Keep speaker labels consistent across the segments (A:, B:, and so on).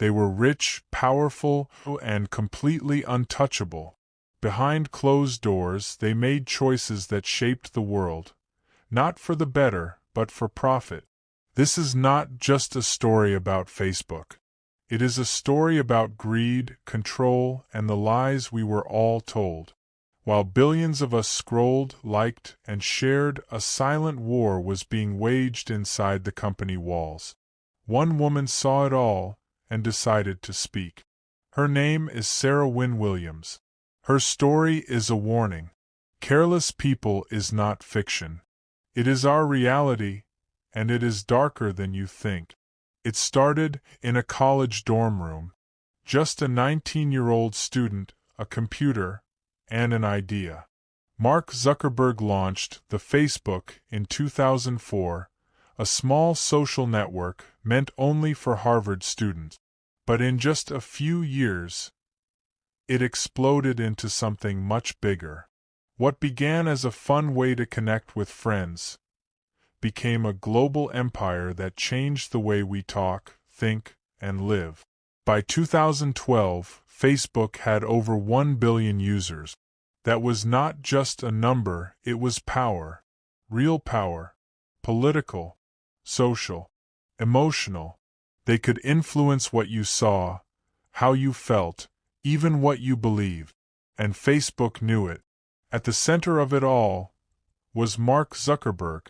A: They were rich, powerful, and completely untouchable. Behind closed doors, they made choices that shaped the world, not for the better, but for profit. This is not just a story about Facebook. It is a story about greed, control, and the lies we were all told. While billions of us scrolled, liked, and shared, a silent war was being waged inside the company walls. One woman saw it all and decided to speak. Her name is Sarah Wynn-Williams. Her story is a warning. Careless People is not fiction. It is our reality, and it is darker than you think. It started in a college dorm room. Just a 19-year-old student, a computer, and an idea. Mark Zuckerberg launched the Facebook in 2004, a small social network meant only for Harvard students. But in just a few years, it exploded into something much bigger. What began as a fun way to connect with friends became a global empire that changed the way we talk, think, and live. By 2012, Facebook had over 1 billion users. That was not just a number, it was power. Real power. Political, social, emotional. They could influence what you saw, how you felt, even what you believed. And Facebook knew it. At the center of it all was Mark Zuckerberg,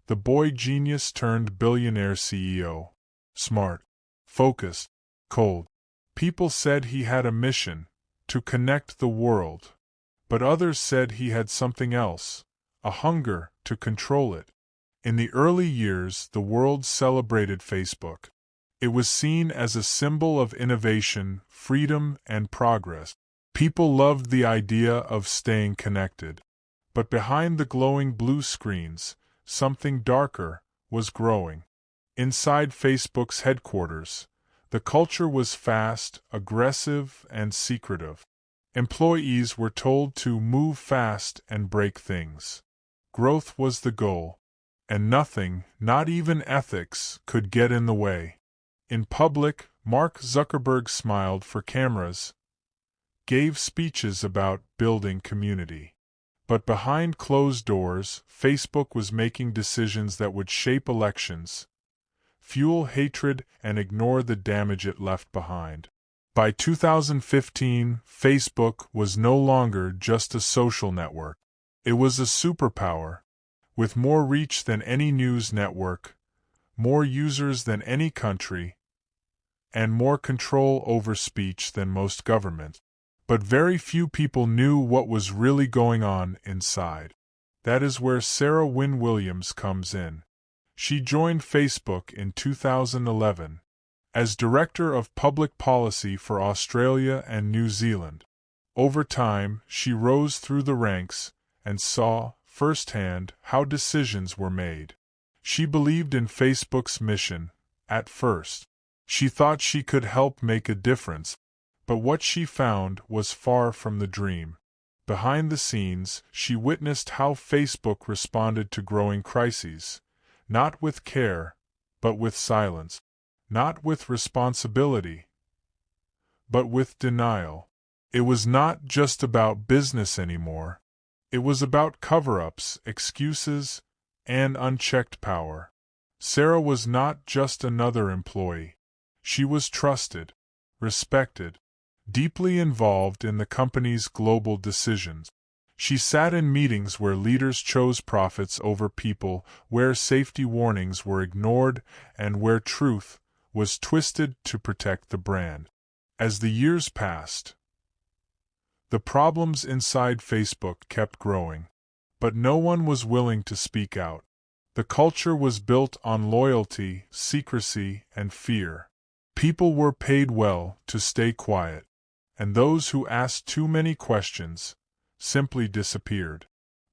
A: the boy genius turned billionaire CEO. Smart, focused, cold. People said he had a mission, to connect the world. But others said he had something else, a hunger to control it. In the early years, the world celebrated Facebook. It was seen as a symbol of innovation, freedom, and progress. People loved the idea of staying connected. But behind the glowing blue screens, something darker was growing. Inside Facebook's headquarters, the culture was fast, aggressive, and secretive. Employees were told to move fast and break things. Growth was the goal, and nothing, not even ethics, could get in the way. In public, Mark Zuckerberg smiled for cameras, gave speeches about building community. But behind closed doors, Facebook was making decisions that would shape elections, fuel hatred, and ignore the damage it left behind. By 2015, Facebook was no longer just a social network. It was a superpower, with more reach than any news network, more users than any country, and more control over speech than most governments. But very few people knew what was really going on inside. That is where Sarah Wynn-Williams comes in. She joined Facebook in 2011 as Director of Public Policy for Australia and New Zealand. Over time, she rose through the ranks and saw firsthand how decisions were made. She believed in Facebook's mission. At first, she thought she could help make a difference. But what she found was far from the dream. Behind the scenes, she witnessed how Facebook responded to growing crises, not with care, but with silence, not with responsibility, but with denial. It was not just about business anymore. It was about cover-ups, excuses, and unchecked power. Sarah was not just another employee. She was trusted, respected, deeply involved in the company's global decisions. She sat in meetings where leaders chose profits over people, where safety warnings were ignored, and where truth was twisted to protect the brand. As the years passed, the problems inside Facebook kept growing, but no one was willing to speak out. The culture was built on loyalty, secrecy, and fear. People were paid well to stay quiet, and those who asked too many questions simply disappeared.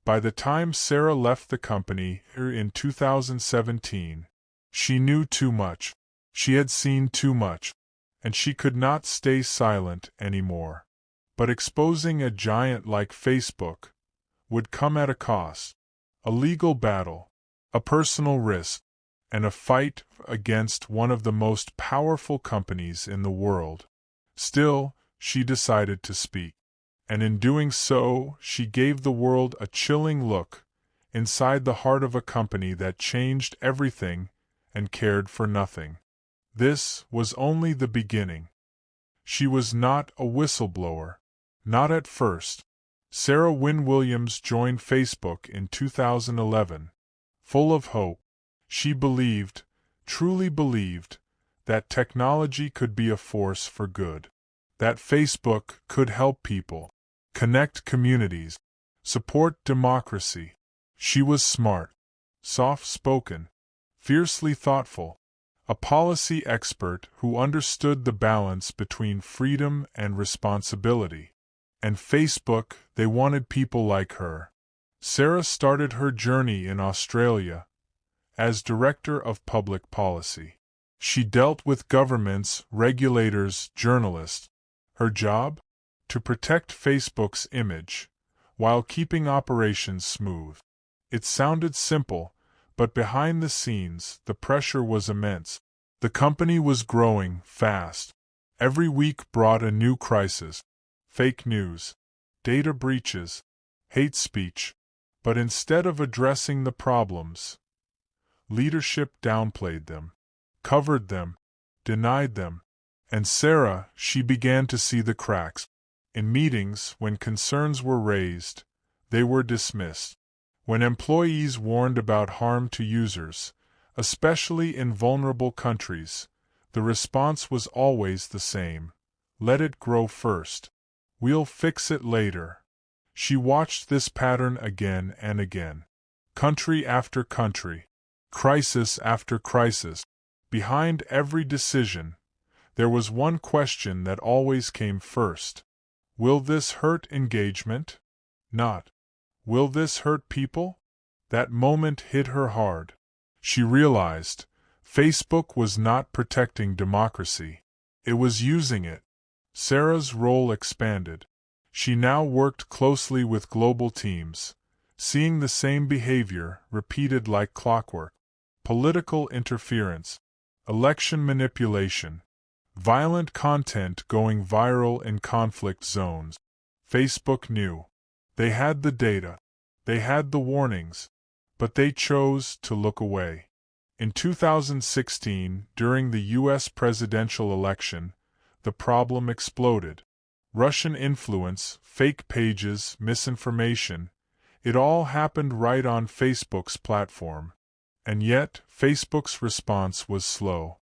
A: By the time Sarah left the company in 2017, she knew too much. She had seen too much, and she could not stay silent anymore. But exposing a giant like Facebook would come at a cost, a legal battle, a personal risk. and a fight against one of the most powerful companies in the world. Still, she decided to speak. And in doing so, she gave the world a chilling look inside the heart of a company that changed everything and cared for nothing. This was only the beginning. She was not a whistleblower. Not at first. Sarah Wynn-Williams joined Facebook in 2011. Full of hope, she believed, truly believed, that technology could be a force for good. That Facebook could help people, connect communities, support democracy. She was smart, soft-spoken, fiercely thoughtful, a policy expert who understood the balance between freedom and responsibility. And Facebook, they wanted people like her. Sarah started her journey in Australia as Director of Public Policy. She dealt with governments, regulators, journalists. Her job? To protect Facebook's image, while keeping operations smooth. It sounded simple, but behind the scenes, the pressure was immense. The company was growing fast. Every week brought a new crisis. Fake news, data breaches, hate speech. But instead of addressing the problems, leadership downplayed them, covered them, denied them. And Sarah, she began to see the cracks. In meetings, when concerns were raised, they were dismissed. When employees warned about harm to users, especially in vulnerable countries, the response was always the same. Let it grow first. We'll fix it later. She watched this pattern again and again. Country after country. Crisis after crisis. Behind every decision, there was one question that always came first. Will this hurt engagement? Not. Will this hurt people? That moment hit her hard. She realized Facebook was not protecting democracy. It was using it. Sarah's role expanded. She now worked closely with global teams, seeing the same behavior repeated like clockwork. Political interference, election manipulation, violent content going viral in conflict zones. Facebook knew. They had the data. They had the warnings. But they chose to look away. In 2016, during the U.S. presidential election, the problem exploded. Russian influence, fake pages, misinformation. It all happened right on Facebook's platform. And yet, Facebook's response was slow,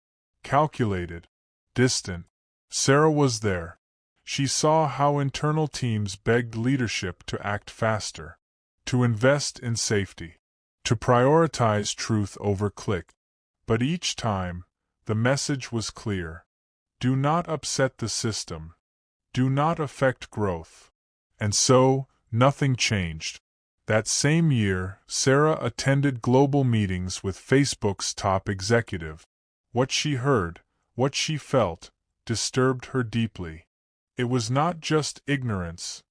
A: calculated, distant. Sarah was there. She saw how internal teams begged leadership to act faster, to invest in safety, to prioritize truth over click. But each time, the message was clear. Do not upset the system. Do not affect growth. And so, nothing changed. That same year, Sarah attended global meetings with Facebook's top executive. What she heard, what she felt, disturbed her deeply. It was not just ignorance.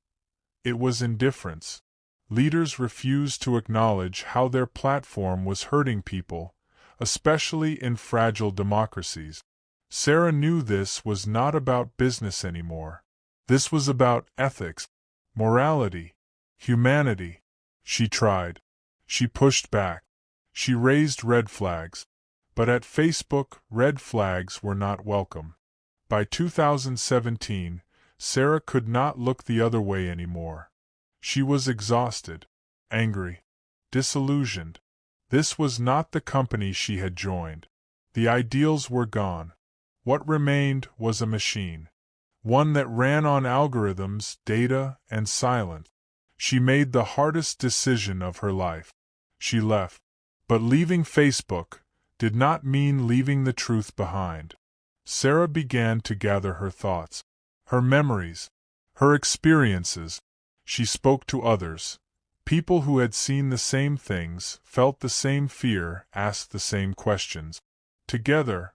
A: It was indifference. Leaders refused to acknowledge how their platform was hurting people, especially in fragile democracies. Sarah knew this was not about business anymore. This was about ethics, morality, humanity. She tried. She pushed back. She raised red flags. But at Facebook, red flags were not welcome. By 2017, Sarah could not look the other way anymore. She was exhausted, angry, disillusioned. This was not the company she had joined. The ideals were gone. What remained was a machine. One that ran on algorithms, data, and silence. She made the hardest decision of her life. She left. But leaving Facebook did not mean leaving the truth behind. Sarah began to gather her thoughts, her memories, her experiences. She spoke to others, people who had seen the same things, felt the same fear, asked the same questions. Together,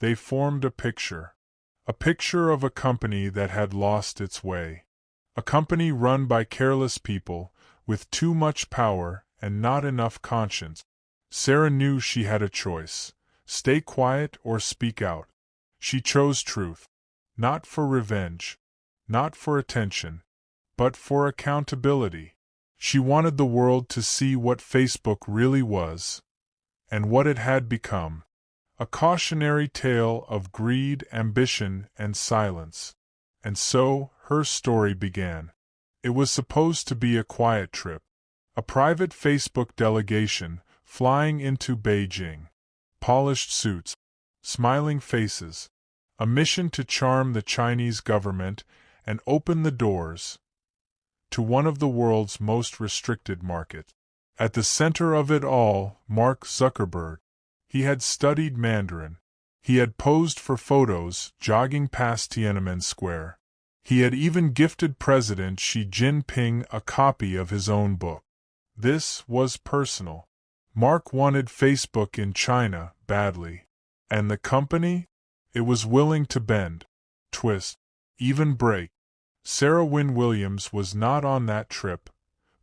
A: they formed a picture of a company that had lost its way. A company run by careless people, with too much power and not enough conscience. Sarah knew she had a choice: stay quiet or speak out. She chose truth. Not for revenge, not for attention, but for accountability. She wanted the world to see what Facebook really was, and what it had become: a cautionary tale of greed, ambition, and silence. And so, her story began. It was supposed to be a quiet trip. A private Facebook delegation flying into Beijing. Polished suits, smiling faces. A mission to charm the Chinese government and open the doors to one of the world's most restricted markets. At the center of it all, Mark Zuckerberg. He had studied Mandarin. He had posed for photos jogging past Tiananmen Square. He had even gifted President Xi Jinping a copy of his own book. This was personal. Mark wanted Facebook in China badly. And the company? It was willing to bend, twist, even break. Sarah Wynn-Williams was not on that trip,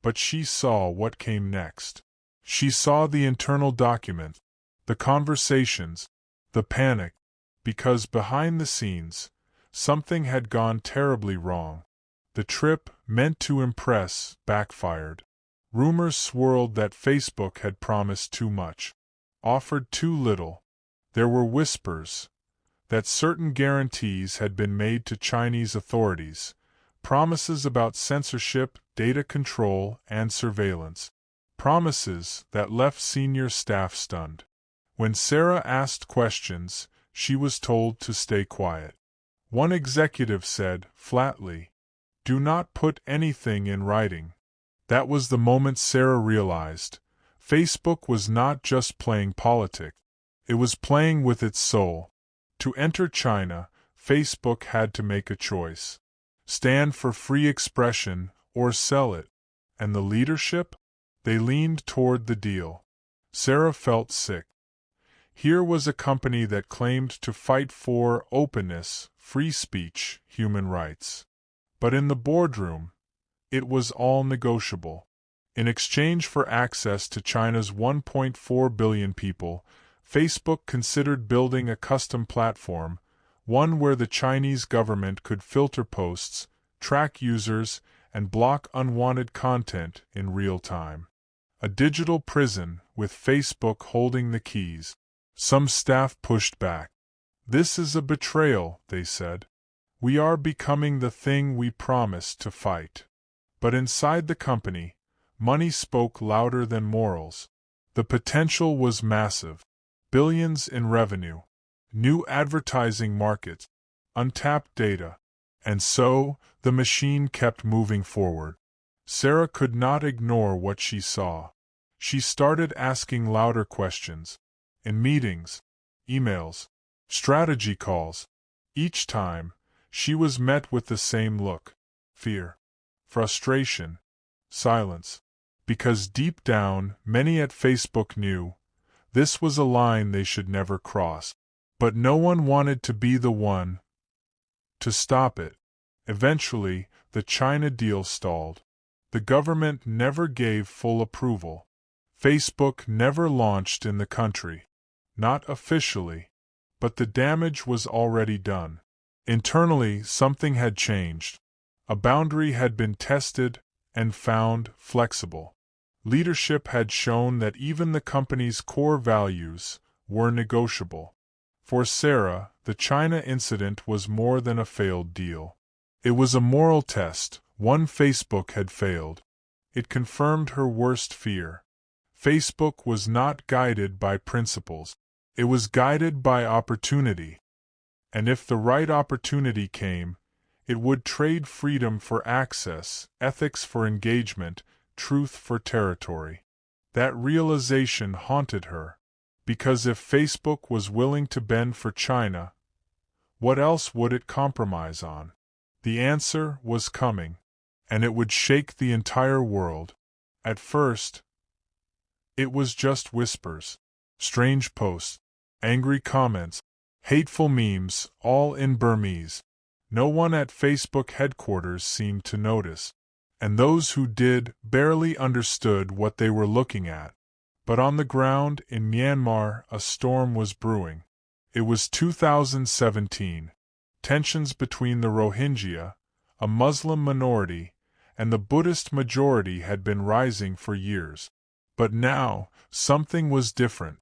A: but she saw what came next. She saw the internal document, the conversations, the panic, because behind the scenes, something had gone terribly wrong. The trip, meant to impress, backfired. Rumors swirled that Facebook had promised too much, offered too little. There were whispers that certain guarantees had been made to Chinese authorities, promises about censorship, data control, and surveillance. Promises that left senior staff stunned. When Sarah asked questions, she was told to stay quiet. One executive said, flatly, "Do not put anything in writing." That was the moment Sarah realized Facebook was not just playing politics, it was playing with its soul. To enter China, Facebook had to make a choice: stand for free expression or sell it. And the leadership? They leaned toward the deal. Sarah felt sick. Here was a company that claimed to fight for openness, free speech, human rights. But in the boardroom, it was all negotiable. In exchange for access to China's 1.4 billion people, Facebook considered building a custom platform, one where the Chinese government could filter posts, track users, and block unwanted content in real time. A digital prison, with Facebook holding the keys. Some staff pushed back. "This is a betrayal," they said. "We are becoming the thing we promised to fight." But inside the company, money spoke louder than morals. The potential was massive. Billions in revenue, new advertising markets, untapped data. And so, the machine kept moving forward. Sarah could not ignore what she saw. She started asking louder questions. In meetings, emails, strategy calls. Each time, she was met with the same look: fear, frustration, silence. Because deep down, many at Facebook knew this was a line they should never cross. But no one wanted to be the one to stop it. Eventually, the China deal stalled. The government never gave full approval. Facebook never launched in the country. Not officially. But the damage was already done. Internally, something had changed. A boundary had been tested and found flexible. Leadership had shown that even the company's core values were negotiable. For Sarah, the China incident was more than a failed deal. It was a moral test, one Facebook had failed. It confirmed her worst fear. Facebook was not guided by principles. It was guided by opportunity. And if the right opportunity came, it would trade freedom for access, ethics for engagement, truth for territory. That realization haunted her. Because if Facebook was willing to bend for China, what else would it compromise on? The answer was coming, and it would shake the entire world. At first, it was just whispers, strange posts, angry comments, hateful memes, all in Burmese. No one at Facebook headquarters seemed to notice, and those who did barely understood what they were looking at. But on the ground in Myanmar a storm was brewing. It was 2017. Tensions between the Rohingya, a Muslim minority, and the Buddhist majority had been rising for years. But now, something was different.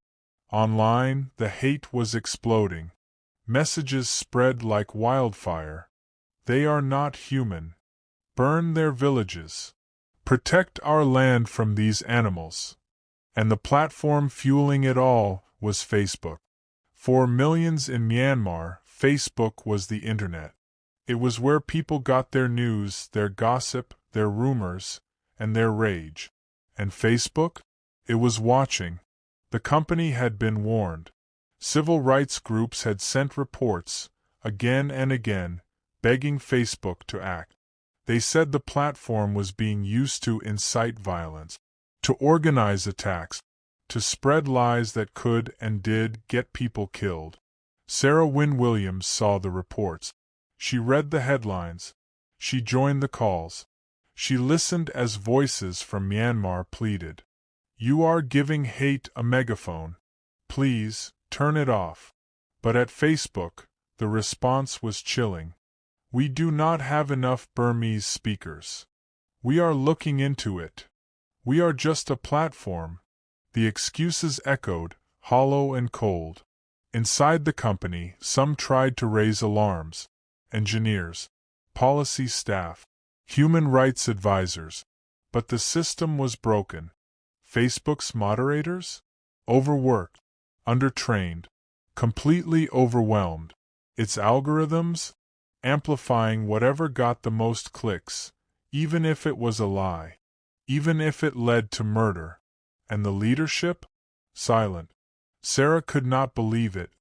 A: Online, the hate was exploding. Messages spread like wildfire. They are not human. Burn their villages. Protect our land from these animals. And the platform fueling it all was Facebook. For millions in Myanmar, Facebook was the internet. It was where people got their news, their gossip, their rumors, and their rage. And Facebook? It was watching. The company had been warned. Civil rights groups had sent reports, again and again, begging Facebook to act. They said the platform was being used to incite violence, to organize attacks, to spread lies that could and did get people killed. Sarah Wynn-Williams saw the reports. She read the headlines. She joined the calls. She listened as voices from Myanmar pleaded. You are giving hate a megaphone. Please, turn it off. But at Facebook, the response was chilling. We do not have enough Burmese speakers. We are looking into it. We are just a platform. The excuses echoed, hollow and cold. Inside the company, some tried to raise alarms. Engineers, policy staff, human rights advisors. But the system was broken. Facebook's moderators? Overworked, undertrained, completely overwhelmed. Its algorithms? Amplifying whatever got the most clicks, even if it was a lie, even if it led to murder. And the leadership? Silent. Sarah could not believe it.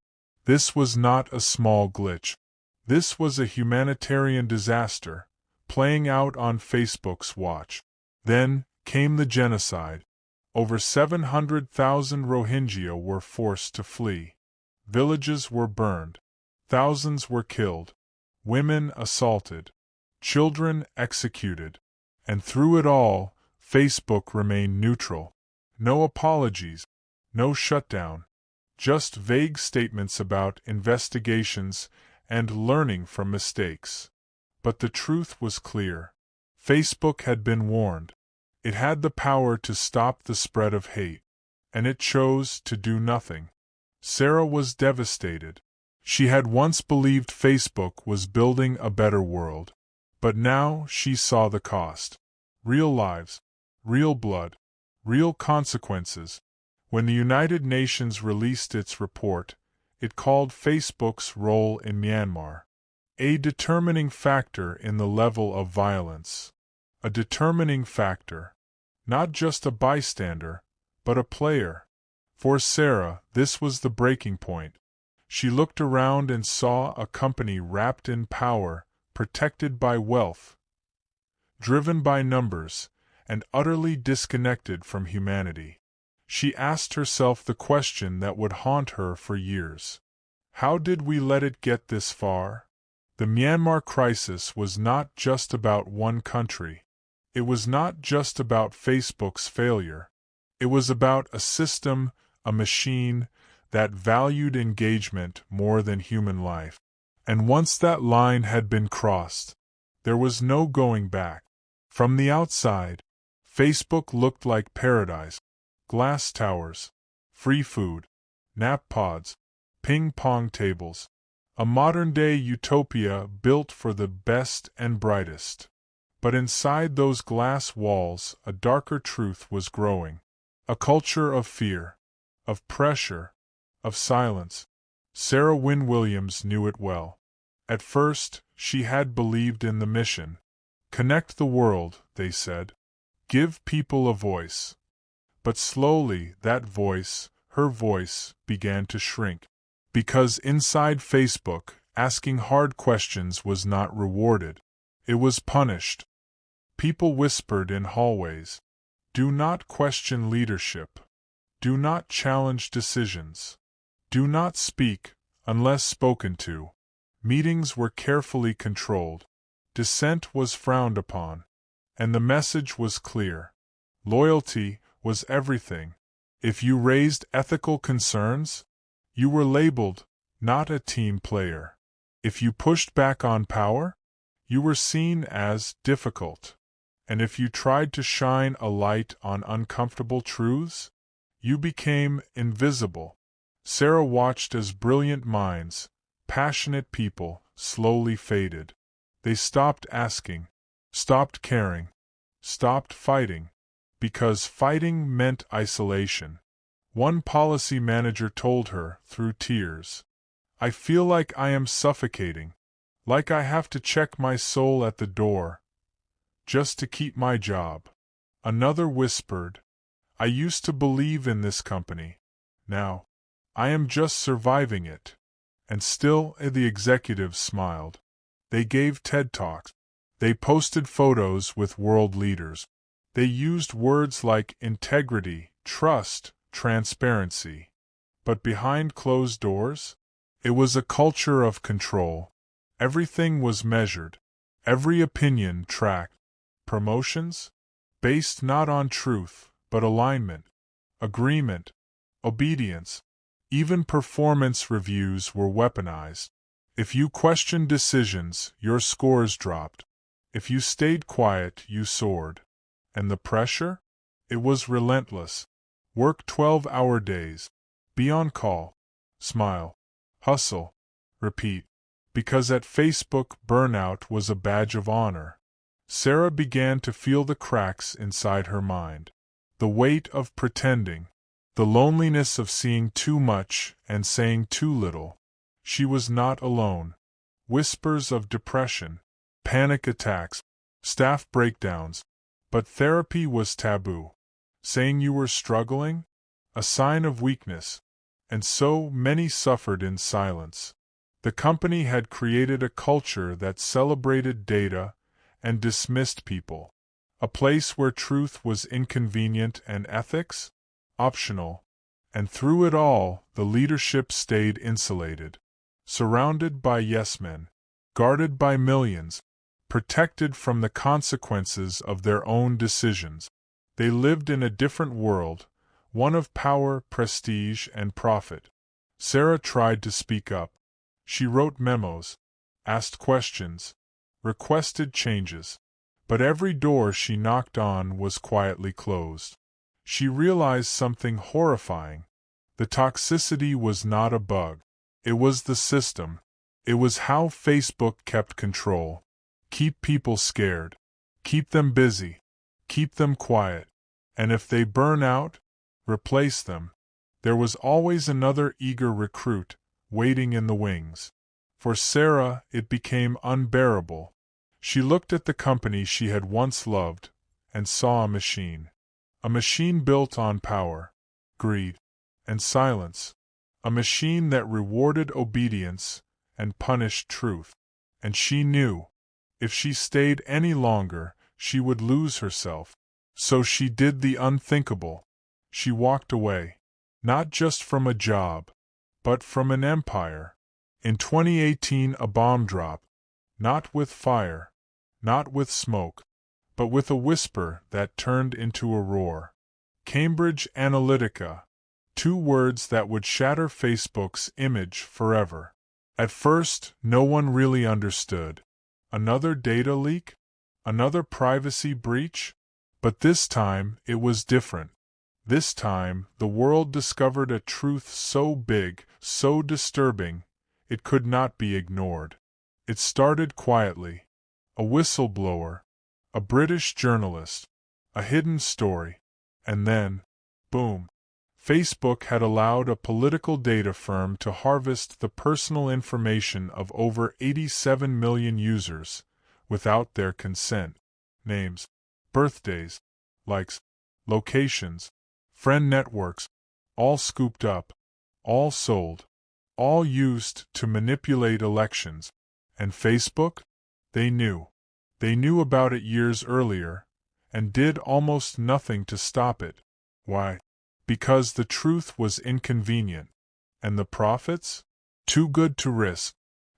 A: This was not a small glitch. This was a humanitarian disaster, playing out on Facebook's watch. Then came the genocide. Over 700,000 Rohingya were forced to flee. Villages were burned. Thousands were killed. Women assaulted. Children executed. And through it all, Facebook remained neutral. No apologies. No shutdown. Just vague statements about investigations and learning from mistakes. But the truth was clear. Facebook had been warned. It had the power to stop the spread of hate. And it chose to do nothing. Sarah was devastated. She had once believed Facebook was building a better world. But now she saw the cost. Real lives. Real blood. Real consequences. When the United Nations released its report, it called Facebook's role in Myanmar a determining factor in the level of violence. A determining factor. Not just a bystander, but a player. For Sarah, this was the breaking point. She looked around and saw a company wrapped in power, protected by wealth, driven by numbers, and utterly disconnected from humanity. She asked herself the question that would haunt her for years. How did we let it get this far? The Myanmar crisis was not just about one country. It was not just about Facebook's failure. It was about a system, a machine, that valued engagement more than human life. And once that line had been crossed, there was no going back. From the outside, Facebook looked like paradise. Glass towers, free food, nap pods, ping-pong tables. A modern-day utopia built for the best and brightest. But inside those glass walls, a darker truth was growing. A culture of fear, of pressure, of silence. Sarah Wynn-Williams knew it well. At first, she had believed in the mission. Connect the world, they said. Give people a voice. But slowly, that voice, her voice, began to shrink. Because inside Facebook, asking hard questions was not rewarded. It was punished. People whispered in hallways. Do not question leadership. Do not challenge decisions. Do not speak, unless spoken to. Meetings were carefully controlled. Dissent was frowned upon. And the message was clear. Loyalty was everything. If you raised ethical concerns, you were labeled not a team player. If you pushed back on power, you were seen as difficult. And if you tried to shine a light on uncomfortable truths, you became invisible. Sarah watched as brilliant minds, passionate people, slowly faded. They stopped asking, stopped caring, stopped fighting, because fighting meant isolation. One policy manager told her, through tears, "I feel like I am suffocating, like I have to check my soul at the door, just to keep my job." Another whispered, "I used to believe in this company. Now, I am just surviving it." And still the executives smiled. They gave TED Talks. They posted photos with world leaders. They used words like integrity, trust, transparency. But behind closed doors, it was a culture of control. Everything was measured. Every opinion tracked. Promotions? Based not on truth, but alignment, agreement, obedience. Even performance reviews were weaponized. If you questioned decisions, your scores dropped. If you stayed quiet, you soared. And the pressure? It was relentless. Work 12-hour days. Be on call. Smile. Hustle. Repeat. Because at Facebook, burnout was a badge of honor. Sarah began to feel the cracks inside her mind. The weight of pretending. The loneliness of seeing too much and saying too little. She was not alone. Whispers of depression, panic attacks, staff breakdowns. But therapy was taboo. Saying you were struggling? A sign of weakness. And so many suffered in silence. The company had created a culture that celebrated data and dismissed people. A place where truth was inconvenient and ethics optional. And through it all, the leadership stayed insulated. Surrounded by yes-men. Guarded by millions. Protected from the consequences of their own decisions. They lived in a different world, one of power, prestige, and profit. Sarah tried to speak up. She wrote memos, asked questions, requested changes. But every door she knocked on was quietly closed. She realized something horrifying. The toxicity was not a bug. It was the system. It was how Facebook kept control. Keep people scared. Keep them busy. Keep them quiet. And if they burn out, replace them. There was always another eager recruit waiting in the wings. For Sarah, it became unbearable. She looked at the company she had once loved and saw a machine. A machine built on power, greed, and silence. A machine that rewarded obedience and punished truth. And she knew, if she stayed any longer, she would lose herself. So she did the unthinkable. She walked away, not just from a job, but from an empire. In 2018, a bomb dropped, not with fire, not with smoke, but with a whisper that turned into a roar. Cambridge Analytica. 2 words that would shatter Facebook's image forever. At first, no one really understood. Another data leak? Another privacy breach? But this time, it was different. This time, the world discovered a truth so big, so disturbing, it could not be ignored. It started quietly. A whistleblower, a British journalist, a hidden story. And then, boom. Facebook had allowed a political data firm to harvest the personal information of over 87 million users without their consent. Names, birthdays, likes, locations, friend networks, all scooped up, all sold, all used to manipulate elections. And Facebook? They knew. They knew about it years earlier, and did almost nothing to stop it. Why? Because the truth was inconvenient. And the profits? Too good to risk.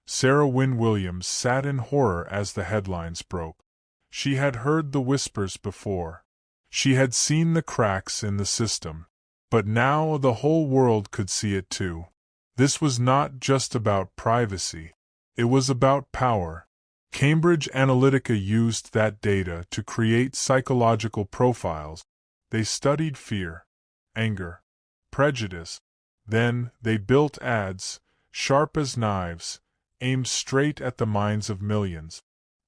A: Sarah Wynn-Williams sat in horror as the headlines broke. She had heard the whispers before. She had seen the cracks in the system. But now the whole world could see it too. This was not just about privacy. It was about power. Cambridge Analytica used that data to create psychological profiles. They studied fear, anger, prejudice. Then they built ads, sharp as knives, aimed straight at the minds of millions.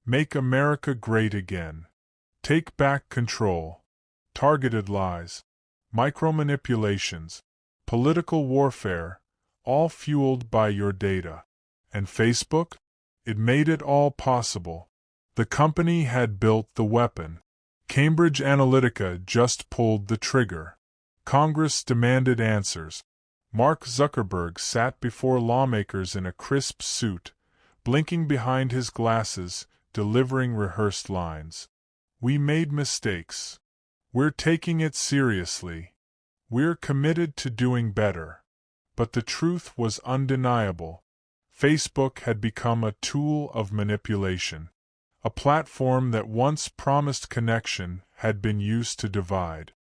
A: Make America great again. Take back control. Targeted lies, micromanipulations, political warfare, all fueled by your data. And Facebook? It made it all possible. The company had built the weapon. Cambridge Analytica just pulled the trigger. Congress demanded answers. Mark Zuckerberg sat before lawmakers in a crisp suit, blinking behind his glasses, delivering rehearsed lines. We made mistakes. We're taking it seriously. We're committed to doing better. But the truth was undeniable. Facebook had become a tool of manipulation. A platform that once promised connection had been used to divide.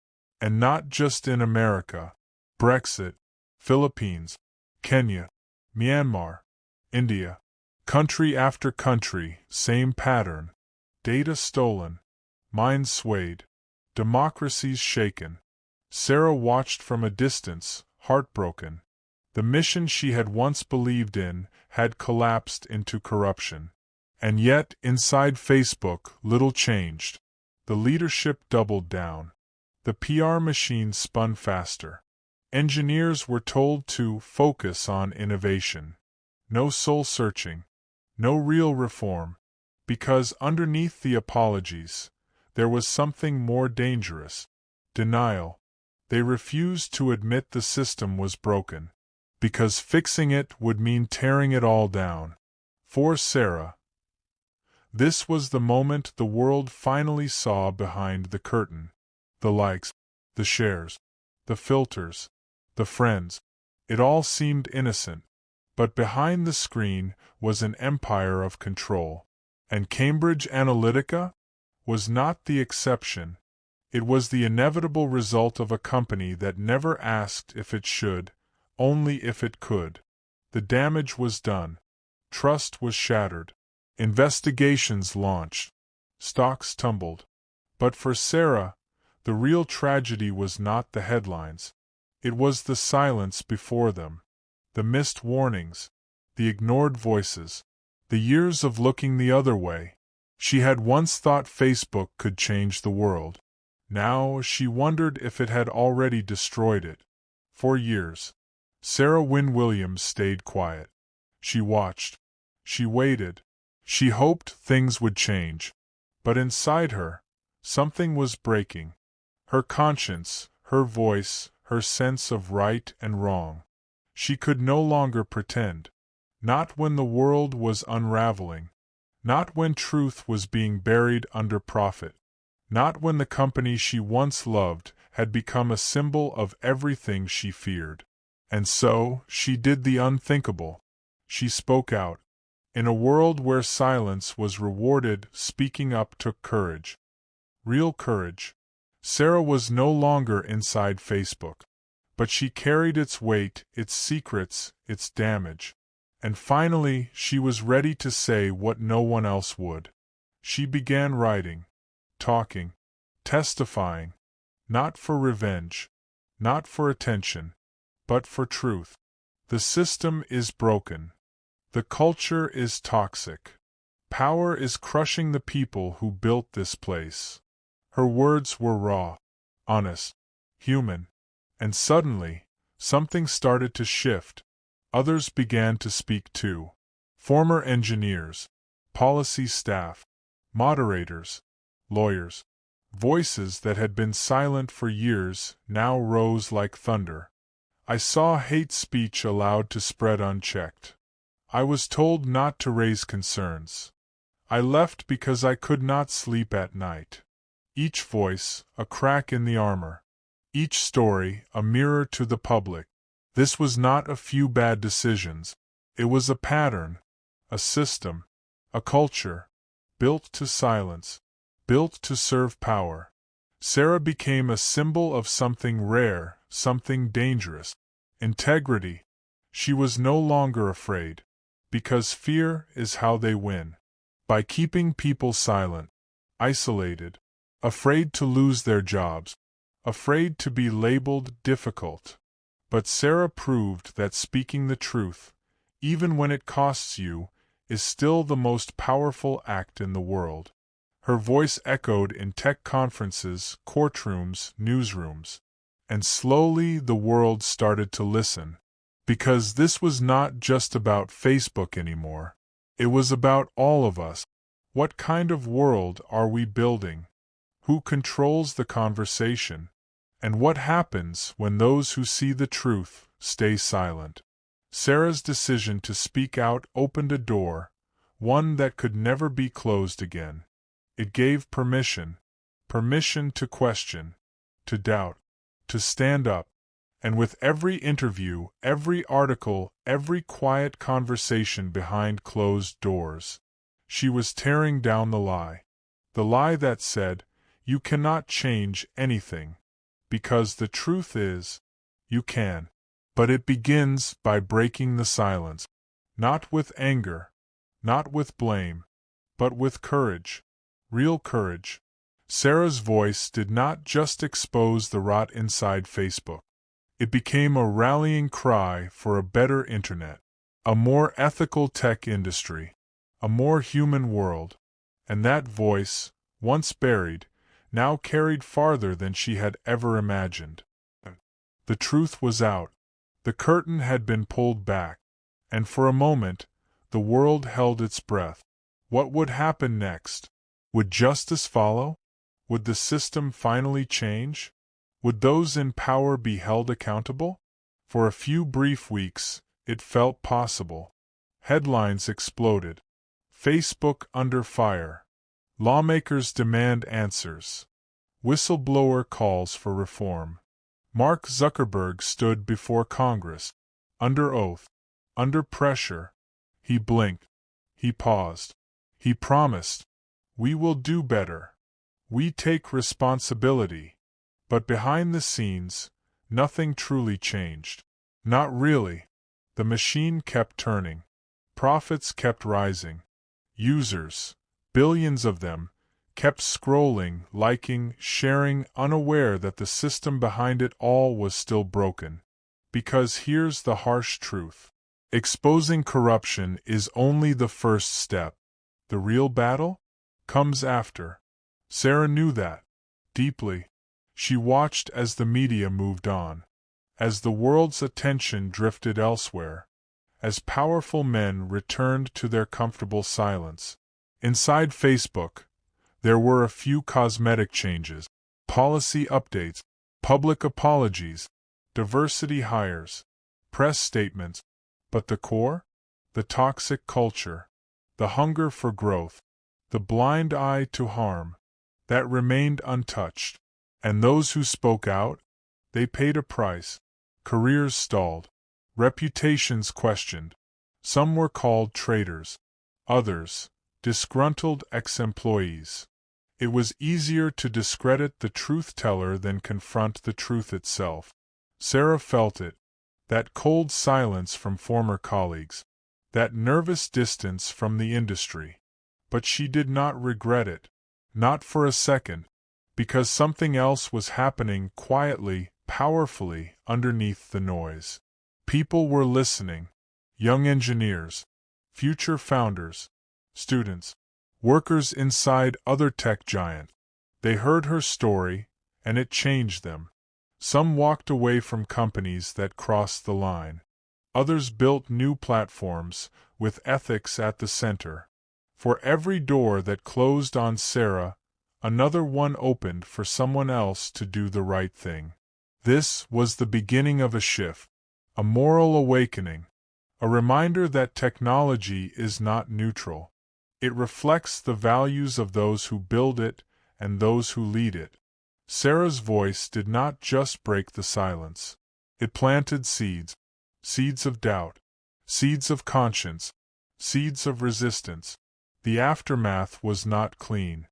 A: And not just in America. Brexit, Philippines, Kenya, Myanmar, India. Country after country, same pattern. Data stolen. Minds swayed. Democracies shaken. Sarah watched from a distance, heartbroken. The mission she had once believed in had collapsed into corruption. And yet, inside Facebook, little changed. The leadership doubled down. The PR machine spun faster. Engineers were told to focus on innovation. No soul-searching. No real reform. Because underneath the apologies, there was something more dangerous. Denial. They refused to admit the system was broken. Because fixing it would mean tearing it all down. For Sarah, this was the moment the world finally saw behind the curtain. The likes, the shares, the filters, the friends. It all seemed innocent. But behind the screen was an empire of control. And Cambridge Analytica was not the exception. It was the inevitable result of a company that never asked if it should, only if it could. The damage was done. Trust was shattered. Investigations launched. Stocks tumbled. But for Sarah, the real tragedy was not the headlines. It was the silence before them. The missed warnings. The ignored voices. The years of looking the other way. She had once thought Facebook could change the world. Now she wondered if it had already destroyed it. For years, Sarah Wynn-Williams stayed quiet. She watched. She waited. She hoped things would change. But inside her, something was breaking. Her conscience, her voice, her sense of right and wrong. She could no longer pretend. Not when the world was unraveling. Not when truth was being buried under profit. Not when the company she once loved had become a symbol of everything she feared. And so, she did the unthinkable. She spoke out. In a world where silence was rewarded, speaking up took courage. Real courage. Sarah was no longer inside Facebook. But she carried its weight, its secrets, its damage. And finally, she was ready to say what no one else would. She began writing, talking, testifying, not for revenge, not for attention, but for truth. The system is broken. The culture is toxic. Power is crushing the people who built this place. Her words were raw, honest, human. And suddenly, something started to shift. Others began to speak too. Former engineers, policy staff, moderators, lawyers. Voices that had been silent for years now rose like thunder. I saw hate speech allowed to spread unchecked. I was told not to raise concerns. I left because I could not sleep at night. Each voice, a crack in the armor. Each story, a mirror to the public. This was not a few bad decisions. It was a pattern, a system, a culture, built to silence, built to serve power. Sarah became a symbol of something rare, something dangerous. Integrity. She was no longer afraid. Because fear is how they win. By keeping people silent, isolated, afraid to lose their jobs, afraid to be labeled difficult. But Sarah proved that speaking the truth, even when it costs you, is still the most powerful act in the world. Her voice echoed in tech conferences, courtrooms, newsrooms. And slowly the world started to listen. Because this was not just about Facebook anymore. It was about all of us. What kind of world are we building? Who controls the conversation? And what happens when those who see the truth stay silent? Sarah's decision to speak out opened a door, one that could never be closed again. It gave permission to question, to doubt, to stand up. And with every interview, every article, every quiet conversation behind closed doors, she was tearing down the lie that said, you cannot change anything. Because the truth is, you can. But it begins by breaking the silence. Not with anger, not with blame, but with courage. Real courage. Sarah's voice did not just expose the rot inside Facebook. It became a rallying cry for a better internet, a more ethical tech industry, a more human world. And that voice, once buried, now carried farther than she had ever imagined. The truth was out. The curtain had been pulled back. And for a moment, the world held its breath. What would happen next? Would justice follow? Would the system finally change? Would those in power be held accountable? For a few brief weeks, it felt possible. Headlines exploded. Facebook under fire. Lawmakers demand answers. Whistleblower calls for reform. Mark Zuckerberg stood before Congress. Under oath. Under pressure. He blinked. He paused. He promised. We will do better. We take responsibility. But behind the scenes, nothing truly changed. Not really. The machine kept turning. Profits kept rising. Users, billions of them, kept scrolling, liking, sharing, unaware that the system behind it all was still broken. Because here's the harsh truth. Exposing corruption is only the first step. The real battle comes after. Sarah knew that. Deeply. She watched as the media moved on. As the world's attention drifted elsewhere. As powerful men returned to their comfortable silence. Inside Facebook, there were a few cosmetic changes, policy updates, public apologies, diversity hires, press statements, but the core? The toxic culture, the hunger for growth, the blind eye to harm, that remained untouched. And those who spoke out? They paid a price. Careers stalled. Reputations questioned. Some were called traitors. Others, disgruntled ex-employees. It was easier to discredit the truth-teller than confront the truth itself. Sarah felt it. That cold silence from former colleagues. That nervous distance from the industry. But she did not regret it. Not for a second. Because something else was happening quietly, powerfully, underneath the noise. People were listening. Young engineers, future founders, students, workers inside other tech giants. They heard her story, and it changed them. Some walked away from companies that crossed the line. Others built new platforms, with ethics at the center. For every door that closed on Sarah, another one opened for someone else to do the right thing. This was the beginning of a shift, a moral awakening, a reminder that technology is not neutral. It reflects the values of those who build it and those who lead it. Sarah's voice did not just break the silence. It planted seeds, seeds of doubt, seeds of conscience, seeds of resistance. The aftermath was not clean.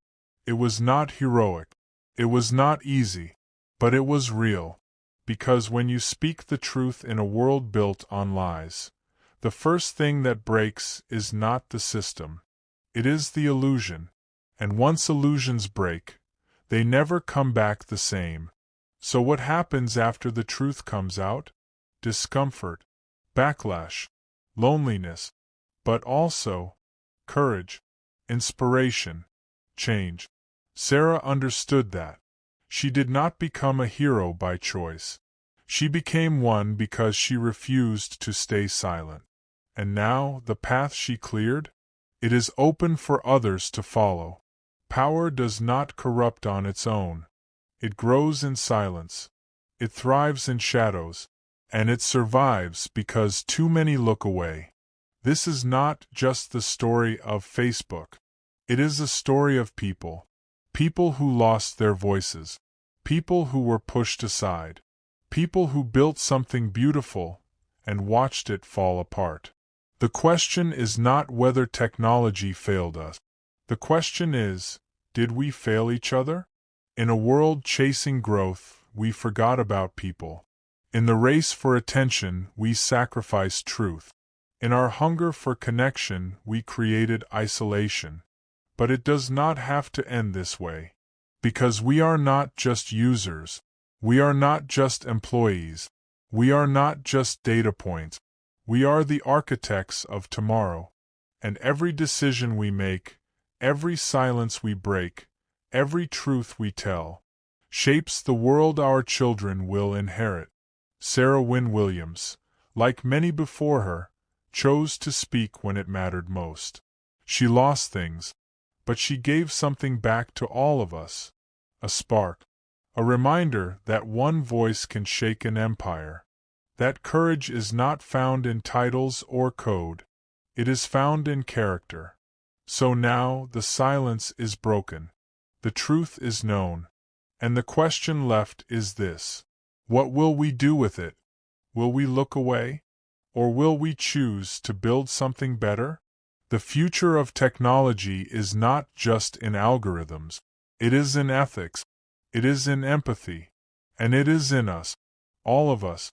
A: It was not heroic. It was not easy, but it was real. Because when you speak the truth in a world built on lies, the first thing that breaks is not the system. It is the illusion. And once illusions break, they never come back the same. So what happens after the truth comes out? Discomfort, backlash, loneliness, but also courage, inspiration, change. Sarah understood that. She did not become a hero by choice. She became one because she refused to stay silent. And now, the path she cleared? It is open for others to follow. Power does not corrupt on its own. It grows in silence. It thrives in shadows. And it survives because too many look away. This is not just the story of Facebook. It is a story of people. People who lost their voices. People who were pushed aside. People who built something beautiful and watched it fall apart. The question is not whether technology failed us. The question is, did we fail each other? In a world chasing growth, we forgot about people. In the race for attention, we sacrificed truth. In our hunger for connection, we created isolation. But it does not have to end this way. Because we are not just users. We are not just employees. We are not just data points. We are the architects of tomorrow. And every decision we make, every silence we break, every truth we tell, shapes the world our children will inherit. Sarah Wynn-Williams, like many before her, chose to speak when it mattered most. She lost things, but she gave something back to all of us. A spark. A reminder that one voice can shake an empire. That courage is not found in titles or code. It is found in character. So now the silence is broken. The truth is known. And the question left is this. What will we do with it? Will we look away? Or will we choose to build something better? The future of technology is not just in algorithms. It is in ethics. It is in empathy. And it is in us. All of us.